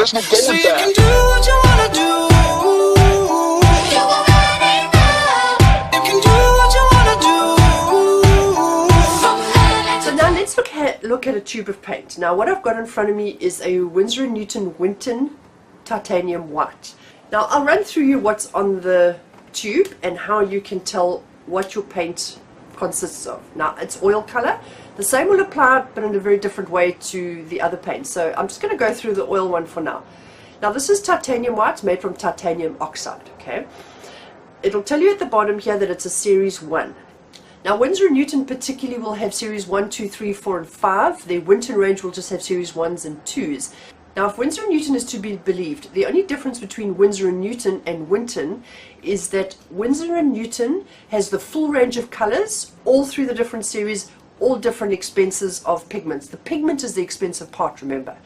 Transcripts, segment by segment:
There's no going So you back. can do what you wanna do. You will get enough. You can do what you wanna do. So now let's look at a tube of paint. Now what I've got in front of me is a Winsor & Newton Winton titanium white. Now I'll run through you what's on the tube and how you can tell what your paint consists of. Now it's oil color. The same will apply but in a very different way to the other paints. So I'm just going to go through the oil one for now. Now this is titanium white made from titanium oxide. Okay, it'll tell you at the bottom here that it's a series 1. Now Winsor & Newton particularly will have series 1, 2, 3, 4 and 5. Their Winton range will just have series 1s and 2s. Now if Winsor & Newton is to be believed, the only difference between Winsor & Newton and Winton is that Winsor & Newton has the full range of colors all through the different series, all different expenses of pigments. The pigment is the expensive part, remember.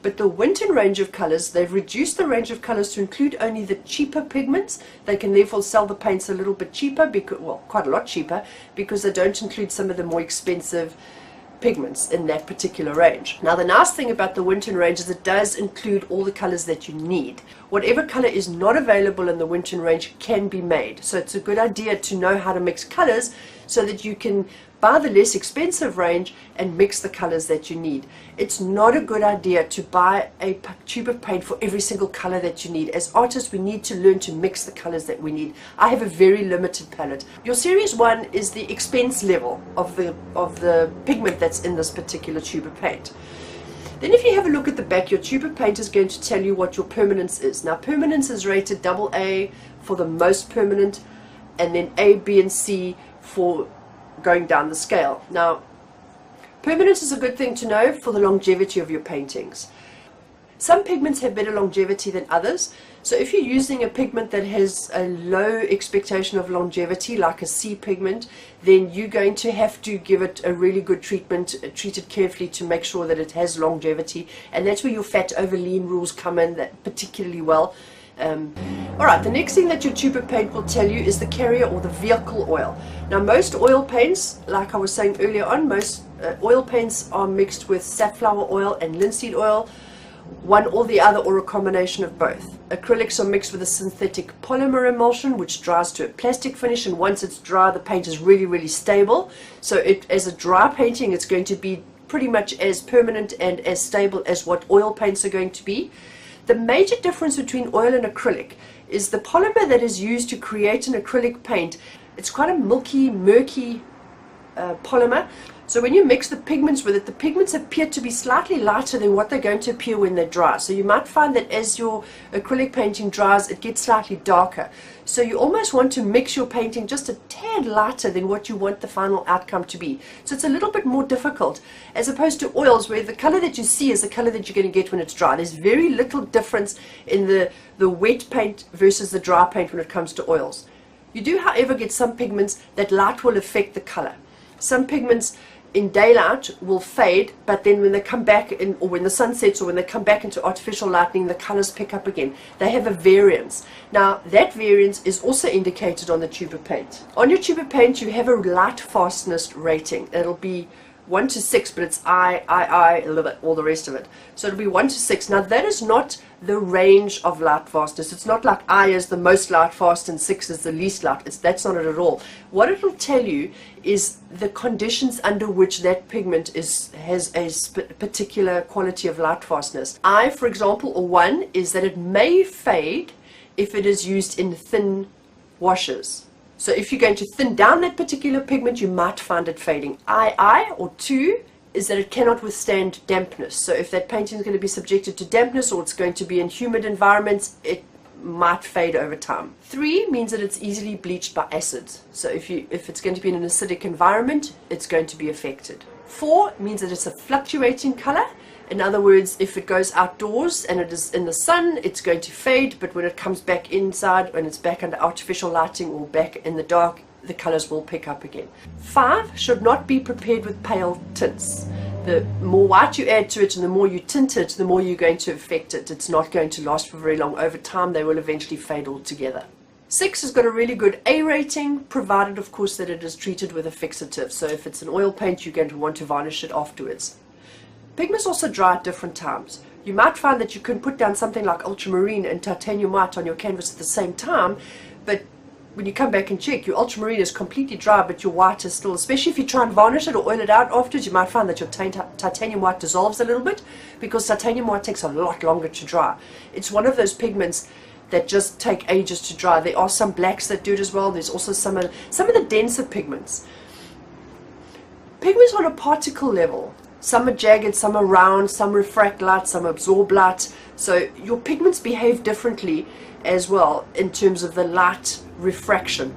But the Winton range of colors, they've reduced the range of colors to include only the cheaper pigments. They can therefore sell the paints a little bit cheaper, because, well, quite a lot cheaper, because they don't include some of the more expensive pigments in that particular range. Now the nice thing about the Winton range is it does include all the colors that you need. Whatever color is not available in the Winton range can be made. So it's a good idea to know how to mix colors so that you can buy the less expensive range and mix the colors that you need. It's not a good idea to buy a tube of paint for every single color that you need. As artists, we need to learn to mix the colors that we need. I have a very limited palette. Your series 1 is the expense level of the pigment that's in this particular tube of paint. Then if you have a look at the back, your tube of paint is going to tell you what your permanence is. Now permanence is rated AA for the most permanent, and then A, B and C for going down the scale. Now permanence is a good thing to know for the longevity of your paintings. Some pigments have better longevity than others, so if you're using a pigment that has a low expectation of longevity like a C pigment, then you're going to have to give it a really good treatment, treat it carefully to make sure that it has longevity, and that's where your fat over lean rules come in that particularly well. Alright, the next thing that your tube of paint will tell you is the carrier or the vehicle oil. Now most oil paints, like I was saying earlier on, most oil paints are mixed with safflower oil and linseed oil, one or the other or a combination of both. Acrylics are mixed with a synthetic polymer emulsion which dries to a plastic finish, and once it's dry the paint is really stable. So as a dry painting it's going to be pretty much as permanent and as stable as what oil paints are going to be. The major difference between oil and acrylic is the polymer that is used to create an acrylic paint. It's quite a milky, murky polymer. So when you mix the pigments with it, the pigments appear to be slightly lighter than what they're going to appear when they dry. So you might find that as your acrylic painting dries, it gets slightly darker. So you almost want to mix your painting just a tad lighter than what you want the final outcome to be. So it's a little bit more difficult, as opposed to oils where the color that you see is the color that you're going to get when it's dry. There's very little difference in the wet paint versus the dry paint when it comes to oils. You do, however, get some pigments that light will affect the color. Some pigments in daylight will fade, but then when they come back in, or when the sun sets, or when they come back into artificial lighting, the colors pick up again. They have a variance. Now that variance is also indicated on the tube of paint. On your tube of paint you have a light fastness rating. It'll be 1 to 6, but it's I, a little bit, all the rest of it. So it'll be 1 to 6. Now that is not the range of light fastness. It's not like I is the most light fast and 6 is the least light. That's not it at all. What it will tell you is the conditions under which that pigment has a particular quality of light fastness. I, for example, or 1 is that it may fade if it is used in thin washes. So if you're going to thin down that particular pigment, you might find it fading. I, or 2, is that it cannot withstand dampness. So if that painting is going to be subjected to dampness, or it's going to be in humid environments, it might fade over time. 3 means that it's easily bleached by acids. So if it's going to be in an acidic environment, it's going to be affected. 4 means that it's a fluctuating color. In other words, if it goes outdoors and it is in the sun, it's going to fade, but when it comes back inside, when it's back under artificial lighting or back in the dark, the colors will pick up again. 5 should not be prepared with pale tints. The more white you add to it and the more you tint it, the more you're going to affect it. It's not going to last for very long. Over time, they will eventually fade altogether. 6 has got a really good A rating, provided of course that it is treated with a fixative. So if it's an oil paint, you're going to want to varnish it afterwards. Pigments also dry at different times. You might find that you can put down something like ultramarine and titanium white on your canvas at the same time, but when you come back and check, your ultramarine is completely dry, but your white is still, especially if you try and varnish it or oil it out afterwards, you might find that your titanium white dissolves a little bit, because titanium white takes a lot longer to dry. It's one of those pigments that just take ages to dry. There are some blacks that do it as well. There's also some of the denser pigments. Pigments on a particle level. Some are jagged, some are round, some refract light, some absorb light. So your pigments behave differently as well in terms of the light refraction.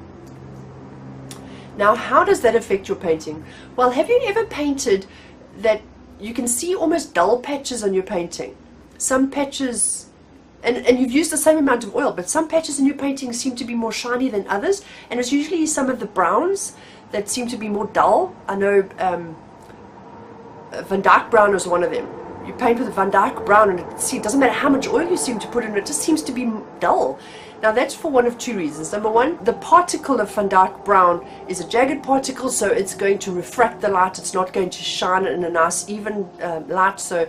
Now, how does that affect your painting? Well, have you ever painted that you can see almost dull patches on your painting? Some patches, and you've used the same amount of oil, but some patches in your painting seem to be more shiny than others, and it's usually some of the browns that seem to be more dull. I know Van Dyke brown is one of them. You paint with a Van Dyke brown and it doesn't matter how much oil you seem to put in it, just seems to be dull. Now that's for one of two reasons. Number one, the particle of Van Dyke brown is a jagged particle, so it's going to refract the light. It's not going to shine in a nice even light, so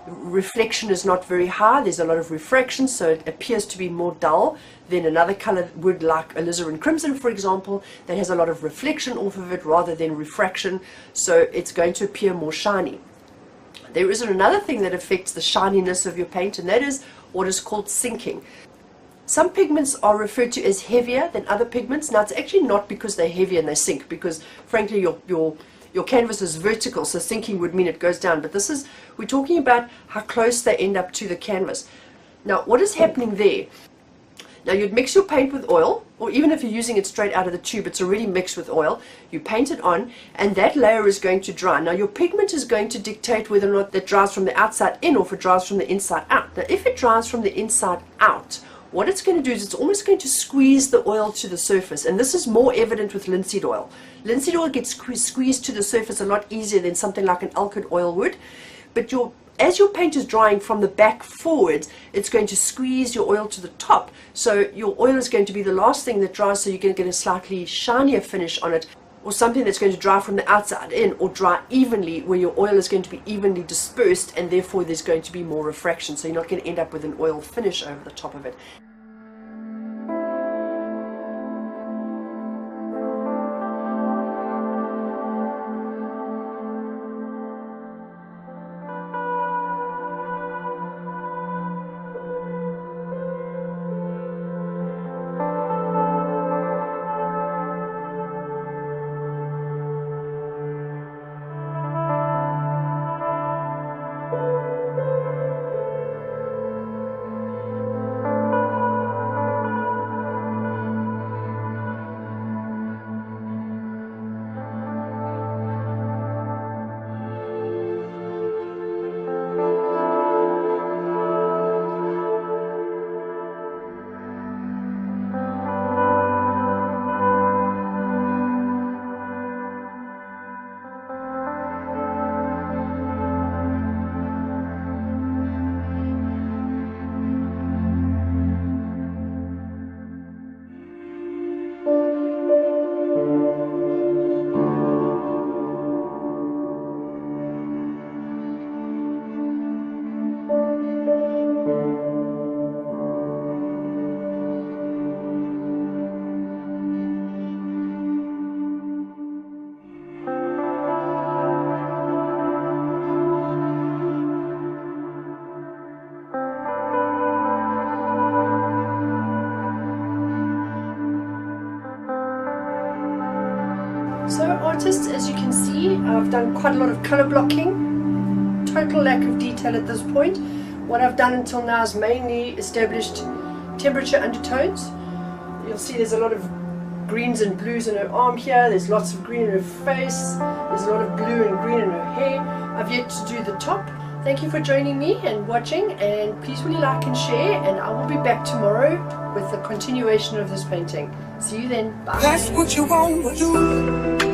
reflection is not very high. There's a lot of refraction, so it appears to be more dull than another color would, like alizarin crimson, for example, that has a lot of reflection off of it rather than refraction, so it's going to appear more shiny. There is another thing that affects the shininess of your paint, and that is what is called sinking. Some pigments are referred to as heavier than other pigments. Now, it's actually not because they're heavy and they sink, because frankly your canvas is vertical, so sinking would mean it goes down. But we're talking about how close they end up to the canvas. Now, what is happening there? Now, you'd mix your paint with oil, or even if you're using it straight out of the tube, it's already mixed with oil. You paint it on, and that layer is going to dry. Now, your pigment is going to dictate whether or not that dries from the outside in or if it dries from the inside out. Now, if it dries from the inside out, what it's going to do is it's almost going to squeeze the oil to the surface, and this is more evident with linseed oil. Linseed oil gets squeezed to the surface a lot easier than something like an alkyd oil would, but as your paint is drying from the back forwards, it's going to squeeze your oil to the top, so your oil is going to be the last thing that dries, so you're going to get a slightly shinier finish on it, or something that's going to dry from the outside in, or dry evenly, where your oil is going to be evenly dispersed, and therefore there's going to be more refraction, so you're not going to end up with an oil finish over the top of it. So artists, as you can see, I've done quite a lot of color blocking, total lack of detail at this point. What I've done until now is mainly established temperature undertones. You'll see there's a lot of greens and blues in her arm here, there's lots of green in her face, there's a lot of blue and green in her hair. I've yet to do the top. Thank you for joining me and watching, and please really like and share, and I will be back tomorrow with the continuation of this painting. See you then. Bye. That's what you want to do.